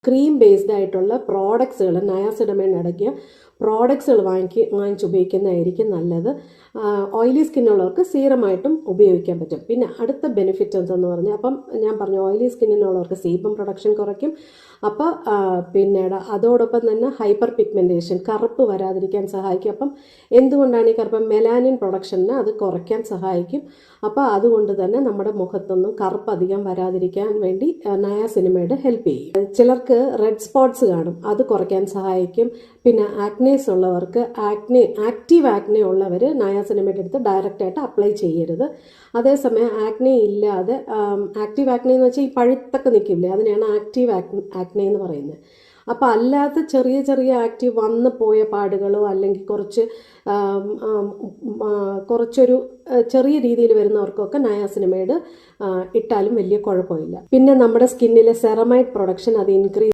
Cream based ആയിട്ടുള്ള പ്രോഡക്ട്സുകൾ, niacinamide അടങ്ങിയ പ്രോഡക്ട്സുകൾ വാങ്ങിച്ച് ഉപയോഗിക്കുന്നതായിരിക്കും നല്ലത്. ഓയിലി സ്കിന്നുള്ളവർക്ക് സീറമായിട്ടും ഉപയോഗിക്കാൻ പറ്റും. പിന്നെ അടുത്ത ബെനിഫിറ്റ് എന്തെന്ന് പറഞ്ഞാൽ, അപ്പം ഞാൻ പറഞ്ഞു ഓയിലി സ്കിന്നിനുള്ളവർക്ക് സീബം പ്രൊഡക്ഷൻ കുറയ്ക്കും. അപ്പോൾ പിന്നീട് അതോടൊപ്പം തന്നെ ഹൈപ്പർ പിഗ്മെൻറ്റേഷൻ, കറുപ്പ് വരാതിരിക്കാൻ സഹായിക്കും. അപ്പം എന്തുകൊണ്ടാണ് ഈ കറുപ്പ്? മെലാനിൻ പ്രൊഡക്ഷനെ അത് കുറയ്ക്കാൻ സഹായിക്കും. അപ്പോൾ അതുകൊണ്ട് തന്നെ നമ്മുടെ മുഖത്തൊന്നും കറുപ്പ് അധികം വരാതിരിക്കാൻ വേണ്ടി നയാസിനമൈഡ് ഹെൽപ്പ് ചെയ്യും. ചിലർക്ക് റെഡ് സ്പോട്ട്സ് കാണും, അത് കുറയ്ക്കാൻ സഹായിക്കും. പിന്നെ ആക്നേസ് ഉള്ളവർക്ക്, ആക്റ്റീവ് ആക്നെ ഉള്ളവർ നയാസിനമൈഡ് എടുത്ത് ഡയറക്റ്റായിട്ട് അപ്ലൈ ചെയ്യരുത്. അതേസമയം ആക്നെ ഇല്ലാതെ, ആക്റ്റീവ് ആക്നെ എന്ന് വെച്ചാൽ ഈ പഴുത്തൊക്കെ നിൽക്കില്ലേ, അതിനെയാണ് ആക്റ്റീവ് ആക്നെ എന്ന് പറയുന്നത്. അപ്പോൾ അല്ലാത്ത ചെറിയ ചെറിയ ആക്റ്റീവ് വന്നു പോയ പാടുകളോ അല്ലെങ്കിൽ കുറച്ചൊരു ചെറിയ രീതിയിൽ വരുന്നവർക്കൊക്കെ നയാസിനമൈഡ് ഇട്ടാലും വലിയ കുഴപ്പമില്ല. പിന്നെ നമ്മുടെ സ്കിന്നിലെ സെറമൈഡ് പ്രൊഡക്ഷൻ അത് ഇൻക്രീസ്